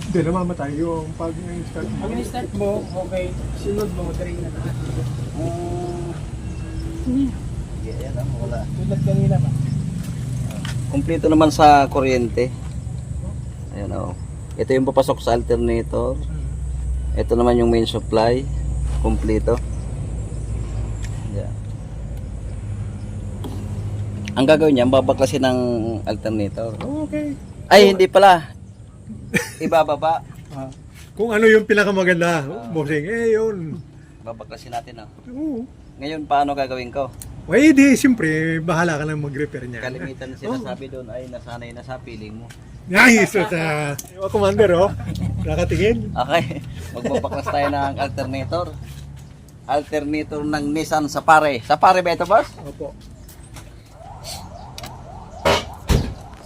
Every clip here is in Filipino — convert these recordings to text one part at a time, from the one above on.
Hindi, namamatay yung pag start mo. Pag in-start mo, okay. Sunod mo, drain na lahat. Yan ang wala. Tulad kanina pa. Kumpleto naman sa kuryente. Ayan o. Ito yung papasok sa alternator. Ito naman yung main supply. Kumpleto. Yan. Ang gagawin niya, babaklasin ng alternator. Okay. Ay, hindi pala. Ibababa. Kung ano yung pinakamaganda, bossing, yun. Babaklasin natin o. Oo. Ngayon, paano gagawin ko? Di, siyempre, bahala ka lang mag-repair niya. Kalimitan na sinasabi doon ay nasanay na sa piling mo. Nice! Commander, nakatingin. Okay, magbabaklas tayo ng alternator. Alternator ng Nissan Safari. Safari ba ito, boss? Opo.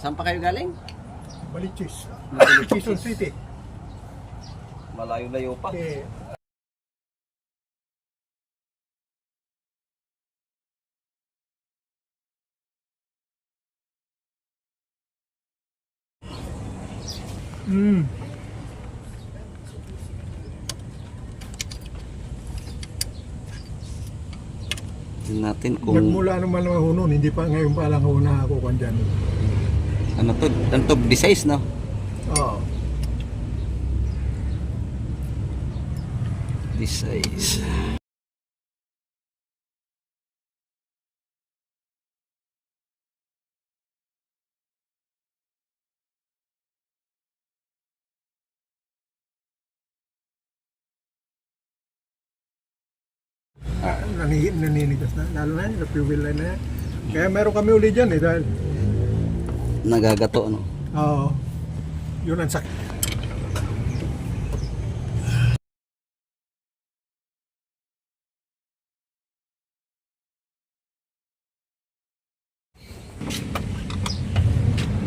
Saan pa kayo galing? Balichis. Balichis. Quezon City. Malayo-layo pa. Okay. Tingnan natin kung Nagmula naman naman ho noon, hindi pa ngayon pa lang ho nakakuha dyan. ano to, B6, no? Oo. B6. Naninigas na, lalo na yung fuel line na yan. Kaya meron kami uli dyan dahil Nagagato, no? oo, yun ang sakit.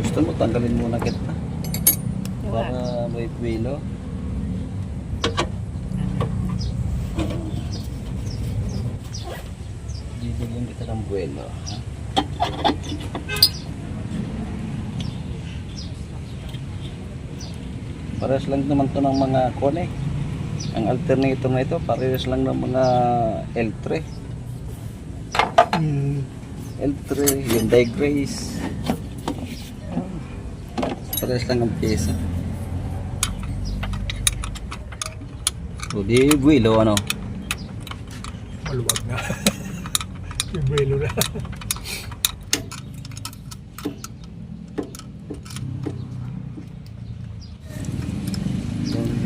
Gusto mo, tanggalin muna kita. Para may pwelo. Bibigyan kita ng buwelo. Ha? Parehas lang naman to ng mga kone. Ang alternator na ito, parehas lang ng mga L3. L3, Hyundai Grace. Parehas lang ang pyesa. So, di buwelo, ano? Maluwag na. Yung buwelo na.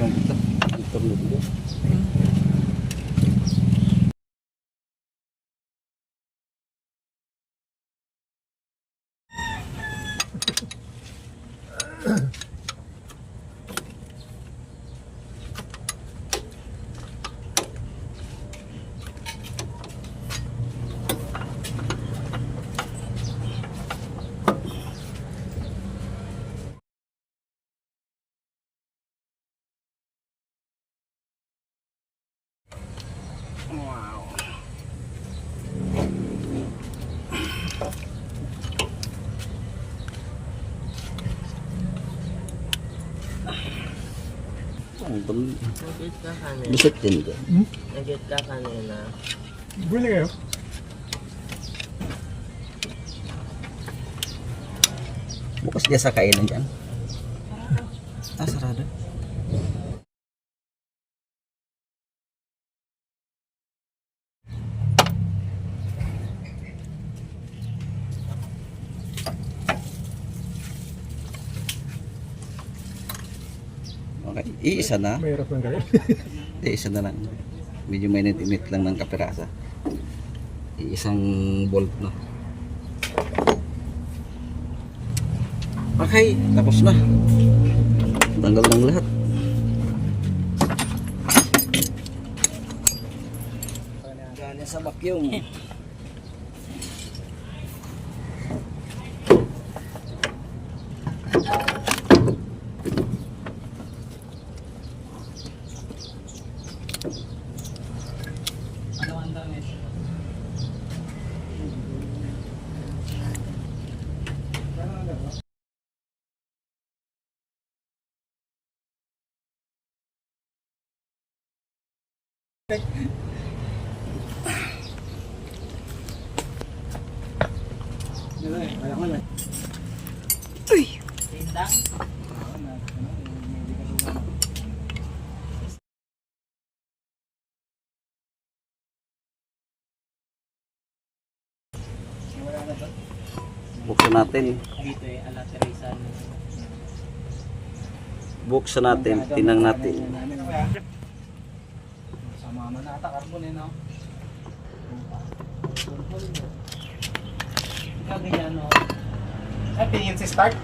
Yung ito, ang tornilyo. Wow. Nag-get ka kanina. Bisit din dyan. Nag-get ka kanina. Bili kayo. Bukas dia sa kainan dyan. Sarado. Okay, iisa na. Mahirap lang kayo. Isa na lang. Medyo mainit-init lang ng kapirasa. Isang bolt na. Okay, tapos na. Tanggal ng lahat. Galing sa vacuum. Tindang. Buksan natin. Dito eh, ala Teresa. Buksan natin. Tinang natin. Sama man ata carbon eh, no? Ganyan, no? Ay, tingin si start.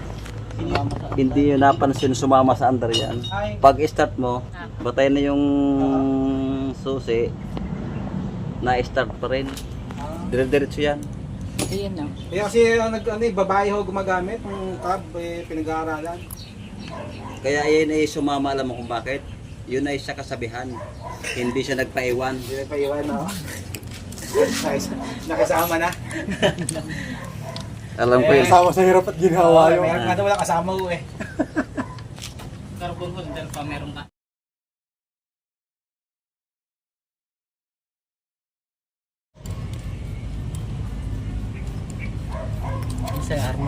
Hindi nyo napansin sumama sa under yan. Pag start mo, batay na yung susi. Na-start pa rin. Dire-diretso yan. Ayan na. Eh kasi babae ho gumagamit ng cab, pinag-aaralan. Kaya yan ay sumama, alam mo kung bakit? Yun ay sa kasabihan. Hindi siya nagpaiwan. Hindi na paiwan, no? Nakasama na. Alam ko yun. Kasama sa hirap at ginawa yun. Meron nga daw wala kasama ko eh. Carbon holder pa meron ka. Isa arma.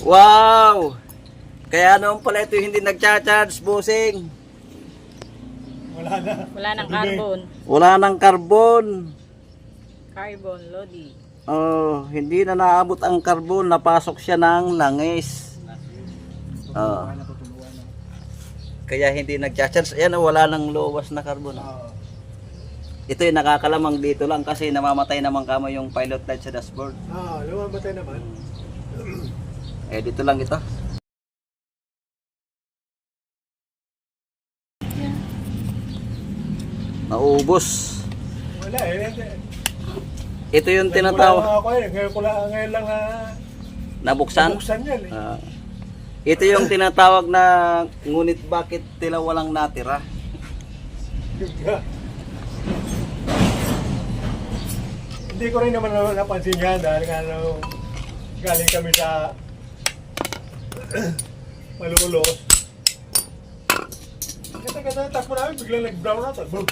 Wow! Kaya noon pala ito hindi nagcha-charge, bossing. Wala nang carbon. Wala nang carbon. Carbon, Lodi. Oh, hindi na naabot ang carbon, napasok siya ng langis. Oh. Kaya hindi nagcha-charge. Ayan, wala nang lowas na carbon. Ito yung nakakalamang dito lang kasi namamatay naman kamo yung pilot light sa dashboard. Lumamatay naman. Eh, dito lang ito. Naubos. Wala eh. Ito yung tinatawag. Ngayon lang na Nabuksan? nabuksan yan eh. Ito yung tinatawag na ngunit bakit tila walang natira. Hindi ko rin naman napansin yan dahil galing kami sa Malulos. Kata-kata takbo namin, biglang nag-brown out. Boom!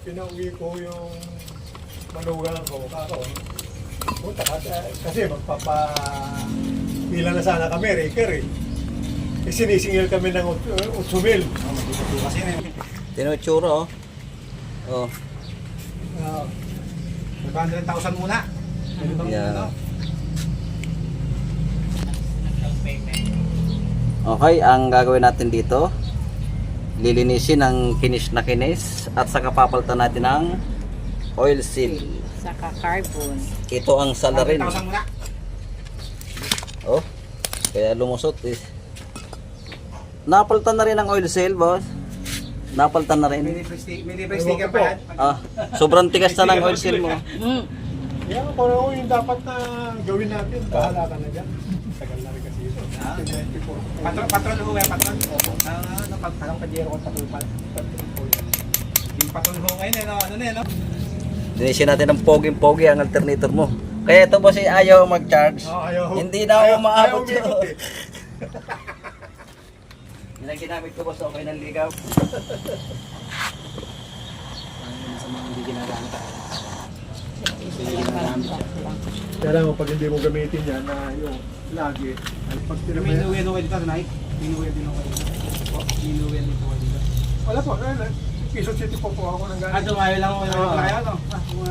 Pinauwi ko yung manugang ko karon. Punta kasi magpapapila na sana kami, Raker eh. Sinisingil kami ng 8,000. Kasi Tinutsura, oh. Oh. 500,000 muna. Yeah. Okay, ang gagawin natin dito, lilinisin ng kinis na kinis at saka papalitan natin ng oil seal. Saka carbon. Ito ang salarin. 500,000 muna. Oh, kaya lumusot eh. Napalitan na rin ang oil seal, boss. Napalitan na rin. May libre sticker pa yan. Ah, sobrang tigas na ng oil seal mo. Yan, kung ano yung dapat na gawin natin, bahala ka na dyan. Tagal na rin kasi ito. 24. Patron ho eh, patron. Anong pajero ko sa tulpan? Yung patron ho ngayon eh, no? Ano na eh, no? Linisin natin ng poging-pogi ang alternator mo. Kaya ito boss ay ayaw mag-charge. Hindi na ako maabot yun. Yan ang ginamit ko boss, okay ng ligaw. Sa mga hindi ginagamit. Kaya mo, pag hindi mo gamitin yan, na yung lagi, ay pag May inuwi din dito tonight. May inuwi din ako dito. May inuwi din ako dito. wala po, Quezon City po ako nang galing. Dumayo lang ako.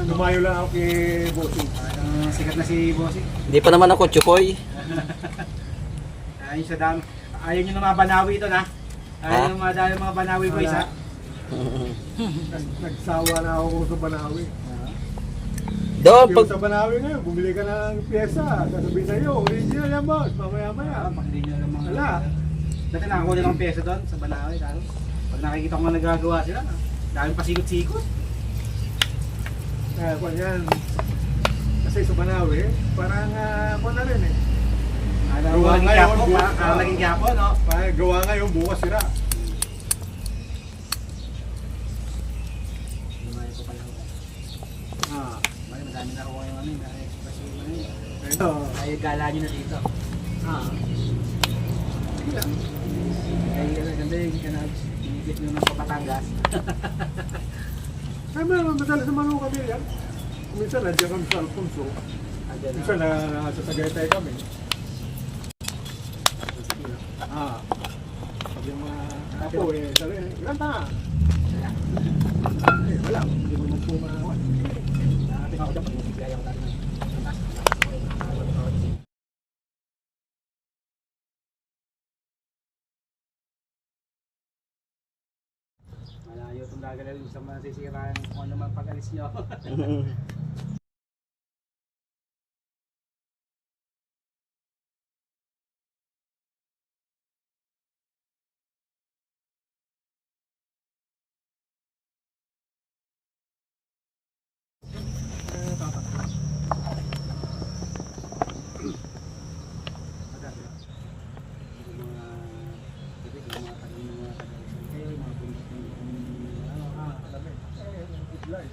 Lumayo lang ako kay Bossing. Sikat na si Bossy. Hindi pa naman ako chukoy. Ayun sa dam. Ayaw nyo na mga banawi ito na. Ayaw nyo madali mga banawi boys ha. Nagsawa na ako sa Banawi. Doon, Yung pag... sa Banawi ngayon, bumili ka ng pyesa, sasabihin sa'yo, original yan boss, mamaya-maya. Pag hindi nyo alam mga... Wala. Dati nakakuha nilang peso doon sa banawi. Pag nakikita ko mga nagagawa sila, daming pasikot-sikot. Kaya kung yan, kasi sa Banawi, parang kung na rin eh. Gawa naging Quiapo, parang naging Quiapo, no? Gawa ngayon, bukas sira. dami na ako yung ano, na-express yung ano yun. Pero Oo. ay gala nyo na dito. Sige lang. Kaya ganda yung kinigit nyo ng Papatangas. Ay, madalas naman ako kami yan. Minsan nandiyan kami sa Alfonso. Andyan na. Minsan nasa Tagaytay kami. Pag yung mga apo sabi, ganda. Wala, hindi mo magpumawan. Nakating ako dyan pag magbigay ako dati ng taas. Malayo itong gagawin sa mga sisiraan kung ano man pag-alis nyo.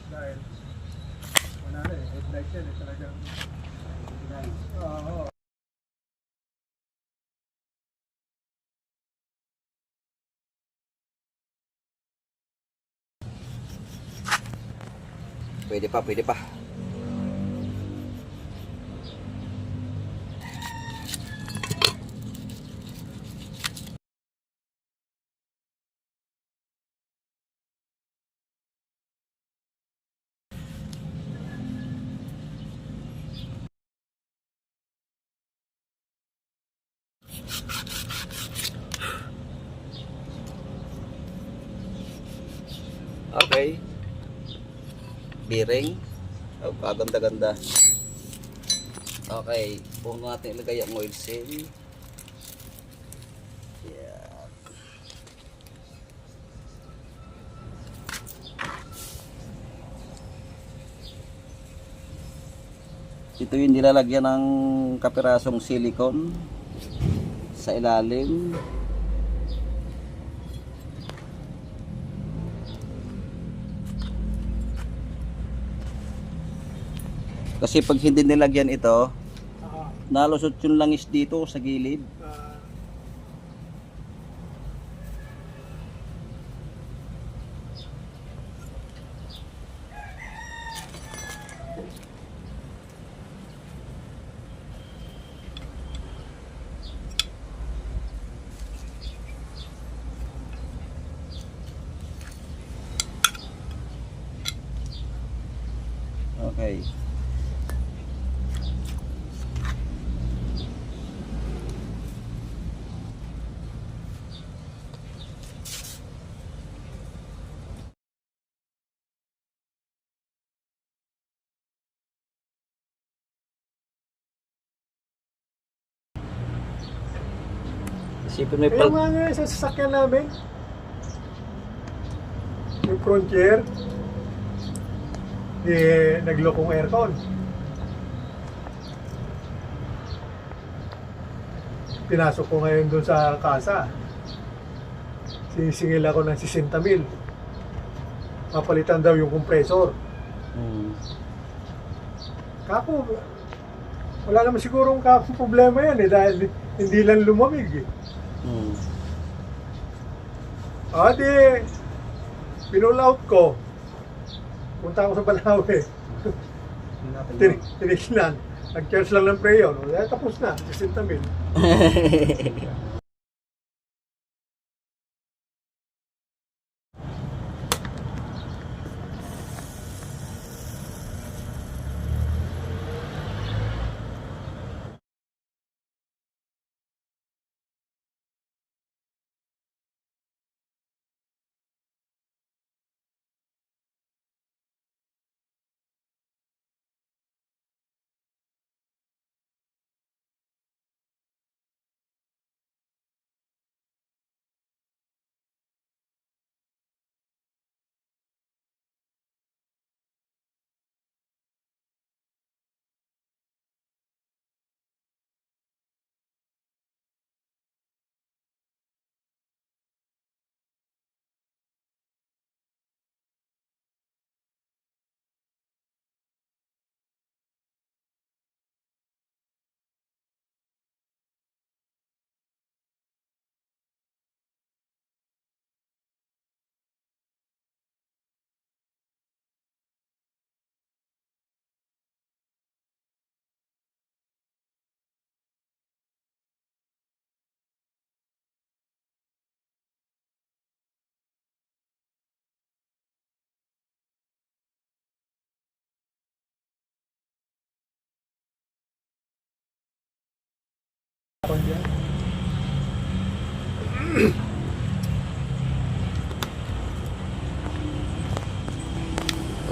Dahil wala na eh, headlight yan eh, talagang oo. Pwede pa, pwede pa. Okay. Bearing. Oh, kaganda-ganda. Okay, puno natin ilagay ang oil seal. Yeah. Ito yung nilalagyan ng kapirasong silicone sa ilalim. Kasi pag hindi nilagyan ito, nalusot yung langis dito sa gilid. Okay. Isipin mo Kaya nga nga sa sasakyan namin, yung Frontier, naglokong aircon. Pinasok ko ngayon doon sa kasa. Sisingil ako ng 60,000. Papalitan daw yung compressor. Kako, wala naman sigurong problema yan eh dahil hindi lang lumamig eh. Di, pinull out ko. Punta ako sa Balawe. Tinignan. Nag-charge lang ng preyon. Tapos na, 60,000.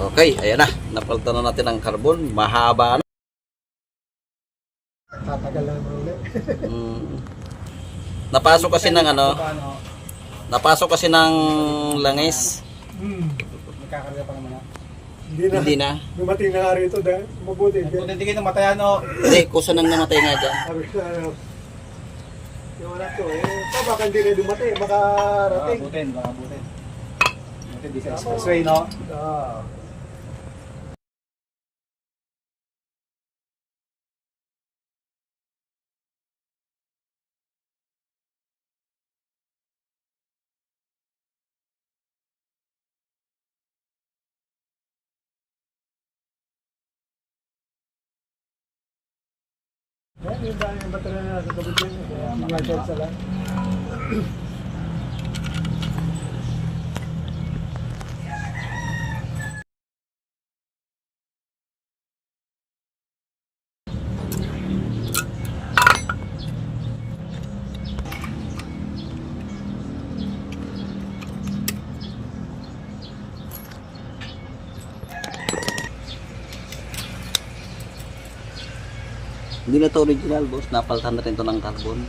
Okay, ayan na. Napalitan na natin ang carbon. Mahaba na. Tatagal lang naman ulit. Napasok kasi ng ano, Paano? napasok kasi ng langis. Magkakarga pa naman. Hindi na. Hindi na. Dumating na nga rito dahil mabuti. Kung hindi kayo namatayan, no? Hindi, kusa nang namatay nga dyan. Sabi ko na ano. Yung anak ko ito baka hindi na dumating. Makarating. Baka butin. Butin, di sa expressway, no? Ah. Yan, yung dahil yung baterya na nasa tabi dyan. Mga sa lang. Hindi na to original, boss. Napalitan na rin to ng carbon.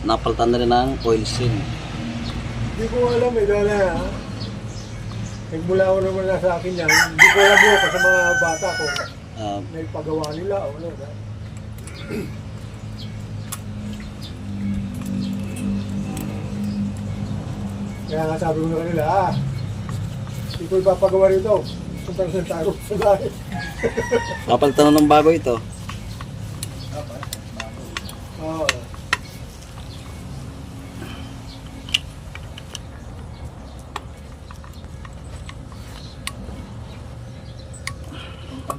Napalitan na rin ng oil seal. Hindi ko alam eh, dahil nagmula ko naman na sa akin yan. Hindi ko alam mo sa mga bata ko. Ah, May pagawa nila o ano. Kaya nga sabi ko na kanila, hindi ko ipapagawa rito. Punta na tayo sa dahil. napalitan na ng bago ito. Oo.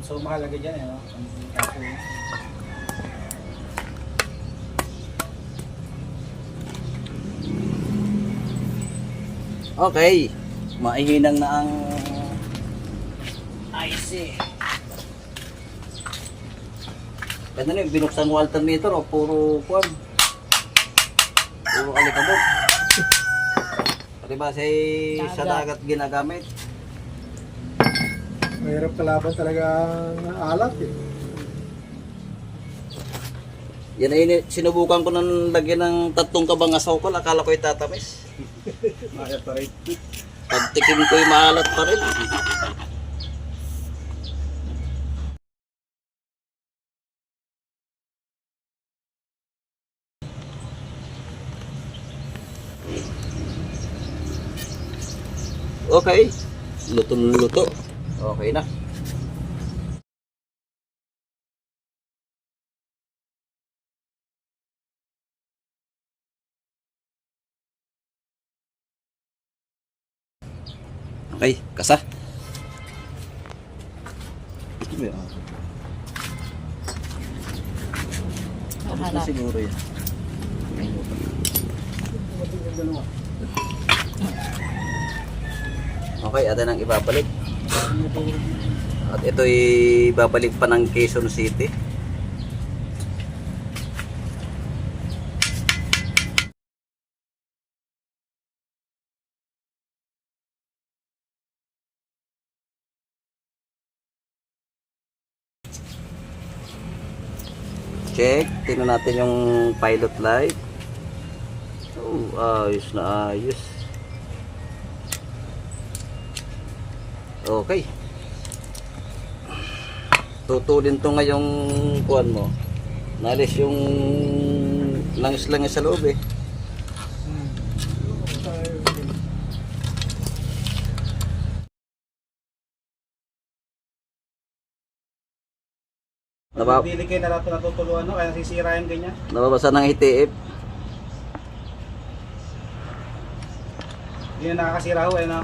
So, mahalaga dyan, eh, no? Kaso, Okay. Maihinang na ang IC. Ganda na yung binuksan mo alternator o puro kuwan. Puro alikabok. Pati ba sa dagat ginagamit? Mahirap kalaban talaga ng alat eh. Yan ay sinubukan ko nang lagyan ng 3 kabang asukal. Akala ko itatamis. mahal pa rin. Pagtikim ko yung maalat pa rin. Okay. Luto-luto. Okay na. Okay, kasa. Tapos na siguro yan. Okay, atin ang ibabalik. At ito'y babalik pa ng Quezon City. Check, tingnan natin yung pilot light. Oh, ayos na ayos. Okay. Tutulin to ngayong kuwan mo. Nalis yung langis-langis sa loob eh. Hindi kayo natutuluan, no? Kaya nasisira yung ganyan. Nababasa ng hitiip. Hindi na nakakasira ho, eh, no?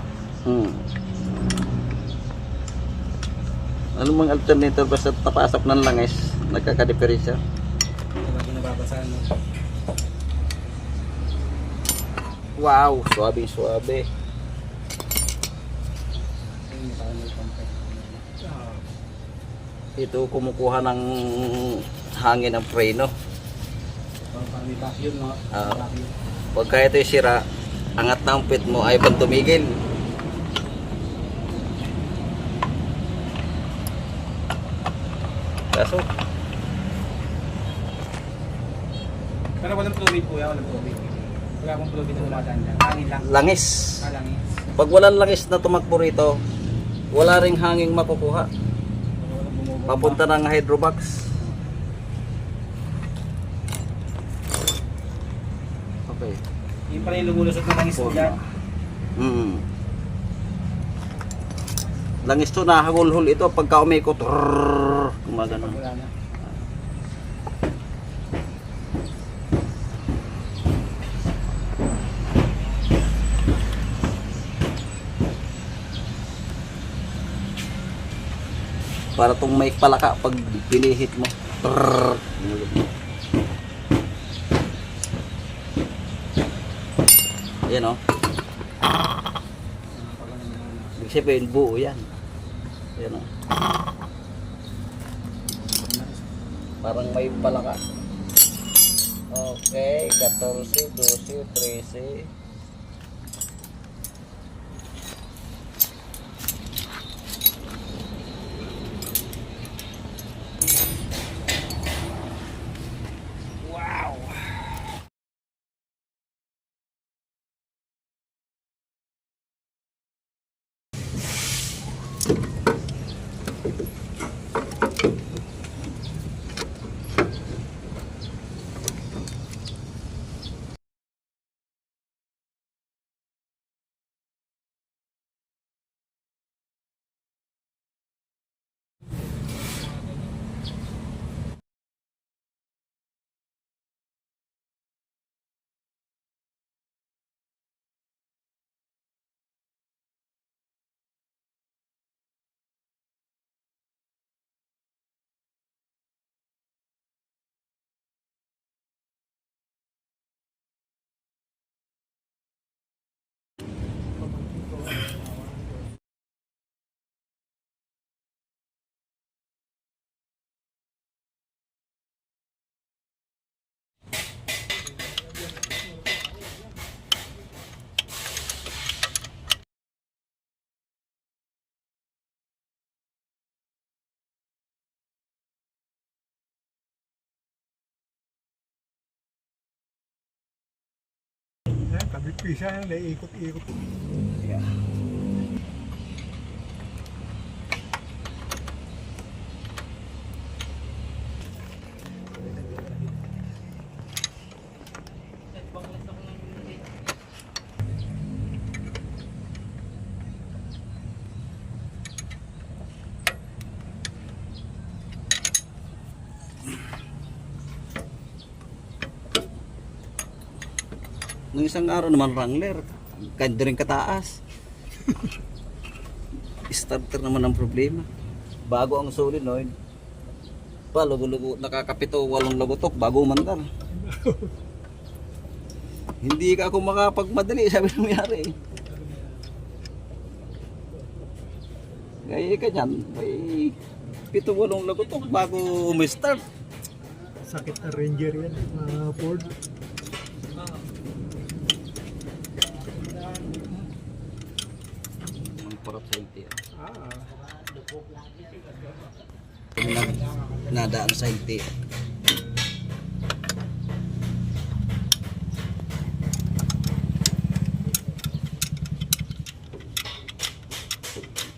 Ano mang alternator basta tapasok ng langis, nagkakadiferensya. Hindi nababasaan, no? Wow, suabing suabe. Ayun, parang may compact. Ito kumukuha ng hangin ng preno. Parang may vacuum, no? Ah. Vacuum. Pagka ito'y sira, angat na ang puwet mo, ayaw pang tumigil. Kaso, Pero walang fluid po yan, walang fluid. Wala akong fluid na dumadaan dyan. Hangin lang. langis. Halangin. Pag walang langis na tumakbo rito, wala ring hanging makukuha. Walang bumubog. Papunta ng hydrobox. Okay. Yung pala yung lumulusot na langis po dyan. Langis to, nakahulhul ito pagka umikot. Gumagano. Wala na. Para tong may palaka pag pinihit mo. Ayan o. Ibig sabihin buo yan. Ayan o. Parang may palaka. Okay, 14, 12, 13. Kabit pisa, naiikot-ikot. Nung isang araw naman Wrangler, kahit rin kataas. Starter naman ang problema. Bago ang solenoid, pa lugo-lugo, nakakapito 8 lugotok bago umandar. Hindi ka ako makapagmadali, sabi ng mayari. Gaya ka dyan, may 7-8 lugotok bago umistart. Sakit na Ranger yan, Ford. Ang parap sa LT. Ah, Nadaan sa LT.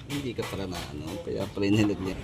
Hindi ka pala na ano, kaya pala inhilig niya.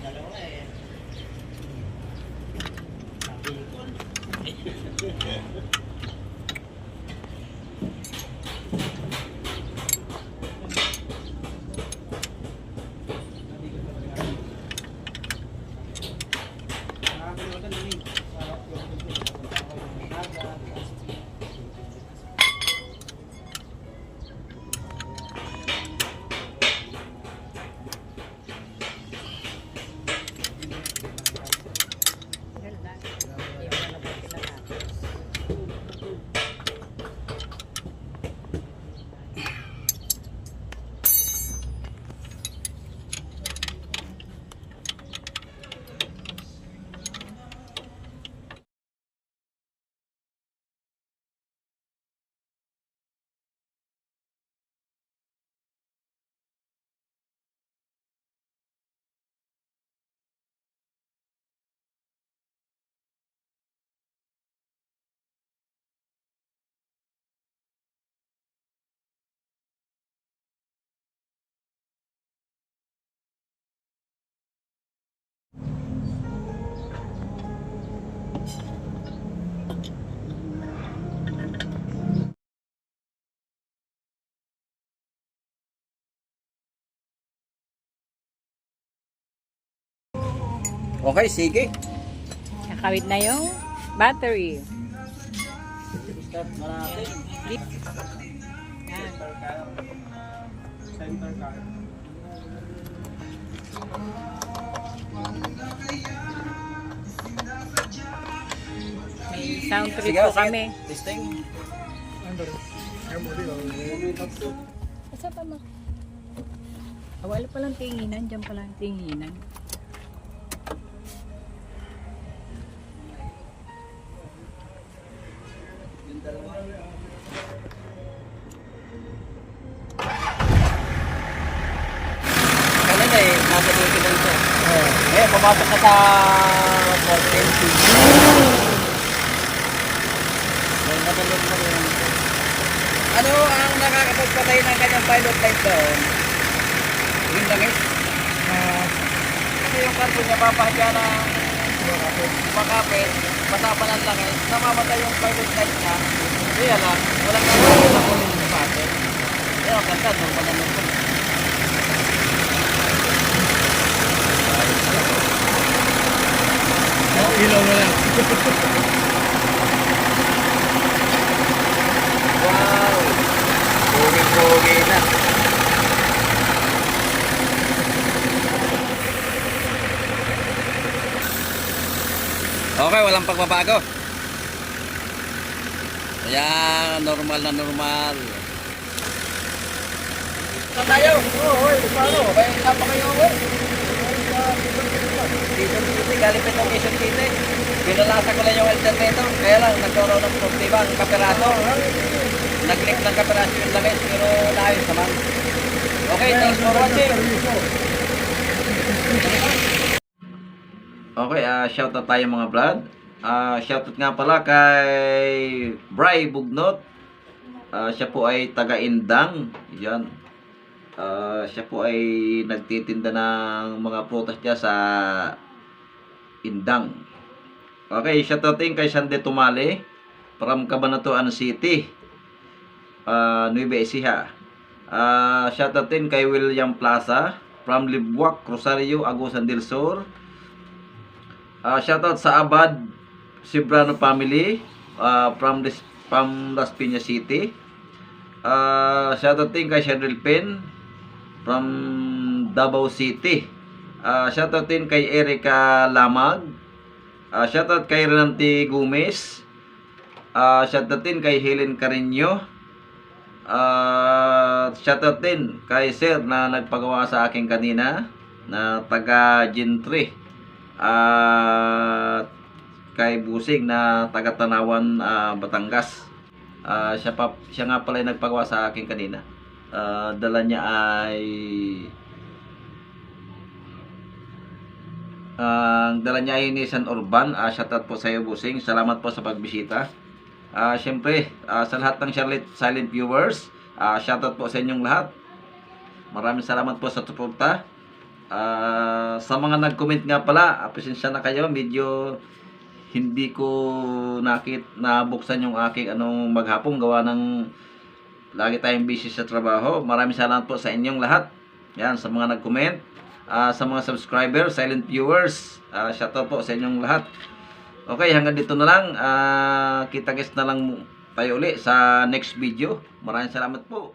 Okay, sige. Nakawit na yung battery. Start na natin. Yan. Center car. May sound trip Sige, po sige. kami. Testing. Ano rin? Asa pa mo? Wala palang tinginan. Diyan palang tinginan. Kailan eh, nasa duty na ito. Eh, pumasok na sa 420. May natulog na rin. Ano ang nakakapagpatay ng kanyang pilot light doon? Yung langis. Kasi yung karton niya papahagya ng makapit, matapan ang langis, namamatay yung pilot light niya. Kaya lang, walang nangyayon na kunin sa patin. Kaya ang kanta, normal na normal. Ilaw na lang. Wow! Pogi-pogi na. Okay, walang pagbabago. Ayan, normal na normal. Saan tayo? Oo, paano? May pa kayo, Quezon City, galing pa itong Quezon City. Binalasa ko lang yung alternator, kaya lang nagkaroon ng problema ang kaperaso. Nag-leak ng kaperaso yung langis, pero naayos naman. Okay, thanks for watching. Okay, shoutout tayo mga brad. Shoutout nga pala kay Bray Bugnot. Siya po ay taga-Indang. Yan. Siya po ay nagtitinda ng mga prutas niya sa Indang. Okay, shoutoutin kay Sande Tumale from Cabanatuan City, Nueva Ecija. Shoutoutin kay William Plaza from Libuac, Rosario, Agusan del Sur. Shoutout sa Abad Sibrano family from Las Piñas City. Shoutoutin kay Sheryl Pen from Davao City. Shoutoutin kay Erika Lamag. Shoutout kay Renante Gomez. Shoutoutin kay Helen Carino. Shoutout din kay Sir na nagpagawa sa akin kanina na taga Gentry. At kay Busing na taga Tanawan, Batangas. Siya nga pala yung nagpagawa sa akin kanina. Dala niya ay Nissan Urban. Shoutout po sa iyo, Busing. Salamat po sa pagbisita. Siyempre, sa lahat ng silent viewers, shoutout po sa inyong lahat. Maraming salamat po sa suporta. Sa mga nag-comment nga pala, pasensya na kayo, medyo hindi ko nabuksan yung aking maghapong gawa ng lagi tayong busy sa trabaho. Maraming salamat po sa inyong lahat. Yan, sa mga nag-comment, sa mga subscribers, silent viewers, shoutout po sa inyong lahat. Okay, hanggang dito na lang. Kita-kits na lang tayo uli sa next video. Maraming salamat po.